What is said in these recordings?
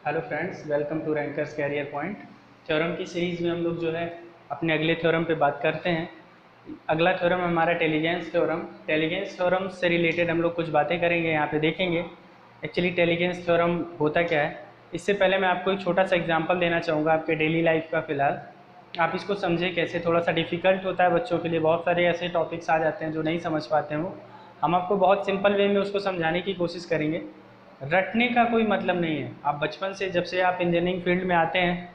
Hello friends, welcome to rankers career point. Theorem की series में हम लोग जो है अपने अगले थ्योरम पे बात करते हैं। अगला थ्योरम है हमारा टेलिजेंस थ्योरम। टेलिजेंस थ्योरम से रिलेटेड हम लोग कुछ बातें करेंगे, यहाँ पे देखेंगे एक्चुअली टेलिजेंस थ्योरम होता क्या है। इससे पहले मैं आपको एक छोटा सा एग्जांपल देना चाहूँगा आपके डेली लाइफ का। फ़िलहाल आप इसको समझें कैसे। थोड़ा सा डिफ़िकल्ट होता है बच्चों के लिए, बहुत सारे ऐसे टॉपिक्स आ जाते हैं जो नहीं समझ पाते हैं वो। हम आपको बहुत सिंपल वे में उसको समझाने की कोशिश करेंगे। रटने का कोई मतलब नहीं है। आप बचपन से, जब से आप इंजीनियरिंग फील्ड में आते हैं,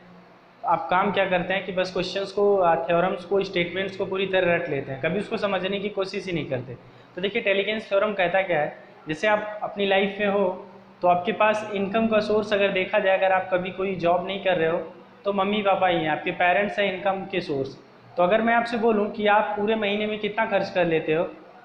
आप काम क्या करते हैं कि बस क्वेश्चंस को, थ्योरम्स को, स्टेटमेंट्स को पूरी तरह रट लेते हैं, कभी उसको समझने की कोशिश ही नहीं करते। तो देखिए टेलिजेंस थ्योरम कहता क्या है। जैसे आप अपनी लाइफ में हो तो आपके पास इनकम का सोर्स अगर देखा जाए, अगर आप कभी कोई जॉब नहीं कर रहे हो तो मम्मी पापा ही हैं, आपके पेरेंट्स हैं इनकम के सोर्स। तो अगर मैं आपसे बोलूं कि आप पूरे महीने में कितना खर्च कर लेते हो,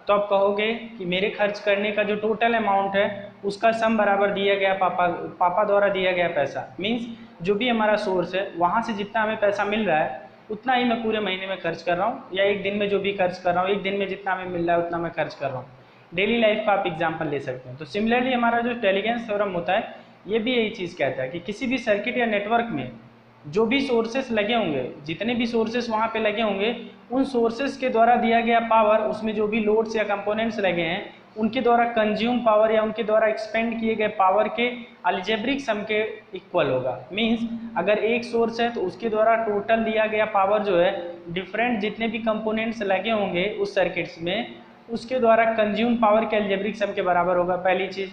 तो आप कहोगे कि मेरे खर्च करने का जो टोटल अमाउंट है उसका सम बराबर दिया गया पापा द्वारा दिया गया पैसा। मीन्स जो भी हमारा सोर्स है वहाँ से जितना हमें पैसा मिल रहा है उतना ही मैं पूरे महीने में खर्च कर रहा हूँ, या एक दिन में जो भी खर्च कर रहा हूँ, एक दिन में जितना हमें मिल रहा है उतना मैं खर्च कर रहा हूँ। डेली लाइफ का आप एग्जाम्पल ले सकते हैं। तो सिमिलरली हमारा जो टेलिजेंस थ्योरम होता है ये भी यही चीज़ कहता है कि किसी भी सर्किट या नेटवर्क में जो भी सोर्सेस लगे होंगे, जितने भी सोर्सेस वहाँ पे लगे होंगे, उन सोर्सेस के द्वारा दिया गया पावर, उसमें जो भी लोड्स या कंपोनेंट्स लगे हैं उनके द्वारा कंज्यूम पावर या उनके द्वारा एक्सपेंड किए गए पावर के अलजेब्रिक सम के इक्वल होगा। मींस अगर एक सोर्स है तो उसके द्वारा टोटल दिया गया पावर जो है, डिफरेंट जितने भी कंपोनेंट्स लगे होंगे उस सर्किट्स में, उसके द्वारा कंज्यूम पावर के अलजेब्रिक सम के बराबर होगा, पहली चीज़।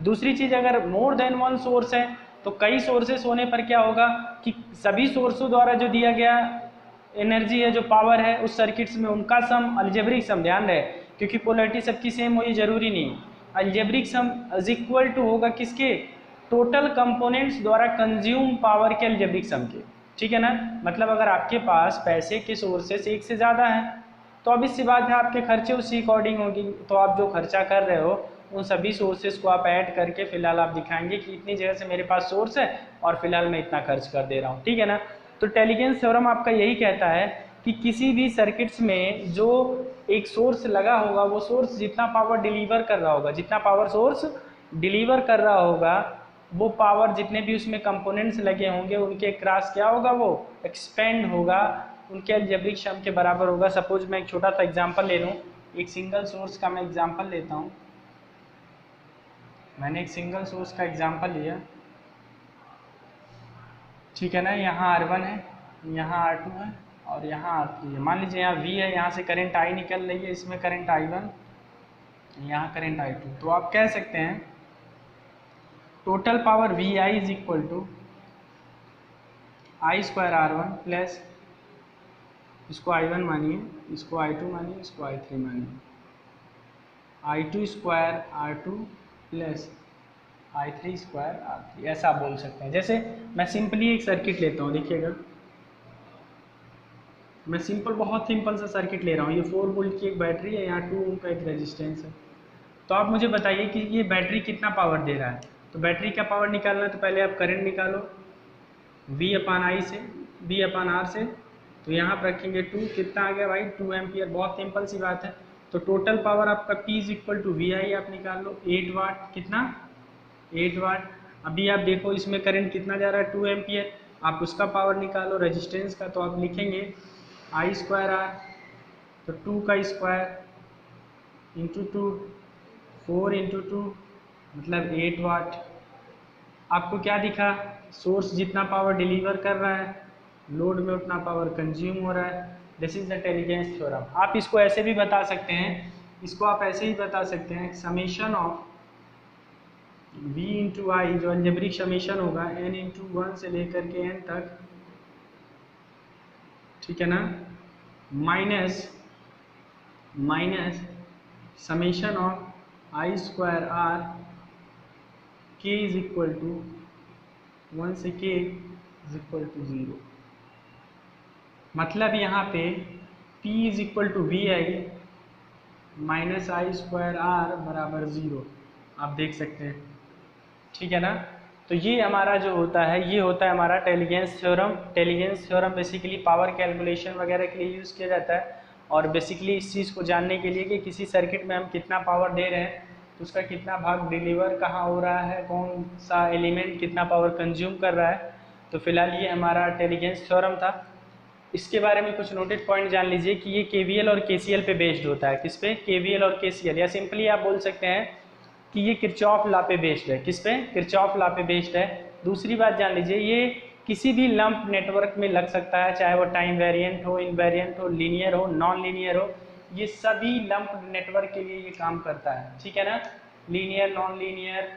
दूसरी चीज़, अगर मोर देन वन सोर्स है तो कई सोर्सेस होने पर क्या होगा कि सभी सोर्सों द्वारा जो दिया गया एनर्जी है, जो पावर है उस सर्किट्स में, उनका सम अलजेब्रिक सम, ध्यान रहे क्योंकि पोलैरिटी सबकी सेम हो ये जरूरी नहीं। Algebraic sum is equal to होगा किसके, टोटल कंपोनेंट्स द्वारा कंज्यूम पावर के अलजेब्रिक सम के। ठीक है ना। मतलब अगर आपके पास पैसे के सोर्सेस एक से ज़्यादा हैं तो अब इससी बात है आपके खर्चे उसी अकॉर्डिंग होगी। तो आप जो खर्चा कर रहे हो उन सभी सोर्सेज को आप ऐड करके फिलहाल आप दिखाएंगे कि इतनी जगह से मेरे पास सोर्स है और फिलहाल मैं इतना खर्च कर दे रहा हूँ। ठीक है ना। तो टेलिजेंस थ्योरम आपका यही कहता है कि किसी भी सर्किट्स में जो एक सोर्स लगा होगा, वो सोर्स जितना पावर डिलीवर कर रहा होगा, जितना पावर सोर्स डिलीवर कर रहा होगा, वो पावर जितने भी उसमें कंपोनेंट्स लगे होंगे उनके क्रॉस क्या होगा, वो एक्सपेंड होगा, उनके अलजेब्रिक सम के बराबर होगा। सपोज मैं एक छोटा सा एग्जांपल ले लूँ, एक सिंगल सोर्स का मैं एग्जांपल लेता हूँ। मैंने एक सिंगल सोर्स का एग्जांपल लिया, ठीक है ना। यहाँ R1 है, यहाँ R2 है और यहाँ R3 है। मान लीजिए यहाँ V है, यहाँ से करंट I निकल रही है, इसमें करंट I1, यहाँ करंट I2। तो आप कह सकते हैं total power VI is equal to I square R1 plus, इसको I1 मानिए, इसको I2 मानिए, इसको I3 मानिए, I2 square R2 plus I3 square R3, ऐसा आप बोल सकते हैं। जैसे मैं सिंपली एक सर्किट लेता हूँ, देखिएगा मैं बहुत सिंपल सा सर्किट ले रहा हूँ। ये 4 वोल्ट की एक बैटरी है, यहाँ 2 ओम का एक रेजिस्टेंस है। तो आप मुझे बताइए कि ये बैटरी कितना पावर दे रहा है। तो बैटरी का पावर निकालना है तो पहले आप करंट निकालो V अपान I से, V अपान R से। तो यहाँ पर रखेंगे 2, कितना आ गया भाई, 2 एम्पियर। बहुत सिंपल सी बात है। तो टोटल पावर आपका P is equal to VI, आप निकाल लो 8 वाट। कितना, 8 वाट। अभी आप देखो इसमें करंट कितना जा रहा है, 2 एम्पियर। आप उसका पावर निकालो रेजिस्टेंस का, तो आप लिखेंगे I स्क्वायर R, तो 2 का स्क्वायर इंटू 2, 4 इंटू 2 मतलब 8 वाट। आपको क्या दिखा, सोर्स जितना पावर डिलीवर कर रहा है लोड में उतना पावर कंज्यूम हो रहा है। This is the Tellegen's theorem. आप इसको ऐसे भी बता सकते हैं, इसको आप ऐसे ही बता सकते हैं, summation of V into I, जो अलजेब्रिक समेशन होगा n इंटू 1 से लेकर के n तक, ठीक है ना, minus summation of I square R k is equal to 1 से k इज इक्वल टू 0। मतलब यहाँ पे P is equal to VI minus I square R बराबर 0, आप देख सकते हैं। ठीक है ना। तो ये हमारा जो होता है, ये होता है हमारा Tellegen's theorem. Tellegen's theorem basically power calculation वगैरह के लिए यूज़ किया जाता है, और बेसिकली इस चीज़ को जानने के लिए कि किसी सर्किट में हम कितना पावर दे रहे हैं उसका कितना भाग डिलीवर कहाँ हो रहा है, कौन सा एलिमेंट कितना पावर कंज्यूम कर रहा है। तो फिलहाल ये हमारा टेलीजेंस थ्योरम था। इसके बारे में कुछ नोटेड पॉइंट जान लीजिए कि ये केवीएल और केसीएल पे बेस्ड होता है। किस पे? केवीएल और केसीएल, या सिंपली आप बोल सकते हैं कि ये किरचॉफ लॉ पे बेस्ड है। किस पे? किरचॉफ लॉ पे बेस्ड है। दूसरी बात जान लीजिए, ये किसी भी लंप नेटवर्क में लग सकता है, चाहे वो टाइम वेरिएंट हो, इनवेरिएंट हो, लीनियर हो, नॉन लीनियर हो, ये सभी लंप नेटवर्क के लिए ये काम करता है। ठीक है ना? Linear, non linear,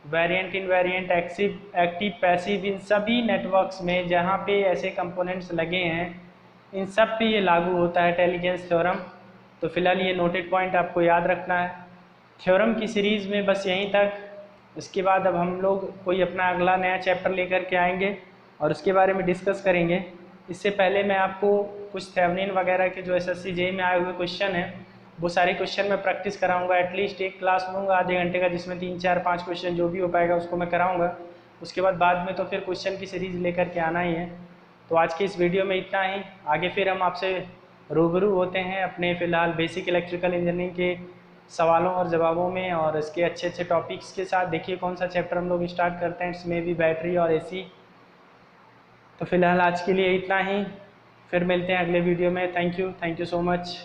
variant, invariant, active, passive, इन सभी नेटवर्क्स में जहाँ पे ऐसे कंपोनेंट्स लगे हैं, इन सब पे ये लागू होता है टेलीजेंस थ्योरम। तो फिलहाल ये नोटेड पॉइंट आपको याद रखना है। थ्योरम की सीरीज़ में बस यहीं तक। इसके बाद अब हम लोग कोई अपना अगला नया चैप्टर लेकर के आएंगे और उसके बारे में डिस्कस करेंगे। इससे पहले मैं आपको कुछ थेवेनिन वगैरह के जो एसएससी जेईई में आए हुए क्वेश्चन हैं, वो सारे क्वेश्चन मैं प्रैक्टिस कराऊंगा। एटलीस्ट एक क्लास लूँगा आधे घंटे का, जिसमें 3, 4, 5 क्वेश्चन जो भी हो पाएगा उसको मैं कराऊंगा। उसके बाद में तो फिर क्वेश्चन की सीरीज़ लेकर के आना ही है। तो आज की इस वीडियो में इतना ही। आगे फिर हम आपसे रूबरू होते हैं अपने फ़िलहाल बेसिक इलेक्ट्रिकल इंजीनियरिंग के सवालों और जवाबों में, और इसके अच्छे अच्छे टॉपिक्स के साथ। देखिए कौन सा चैप्टर हम लोग स्टार्ट करते हैं, इसमें भी बैटरी और एसी। तो फिलहाल आज के लिए इतना ही, फिर मिलते हैं अगले वीडियो में। Thank you so much.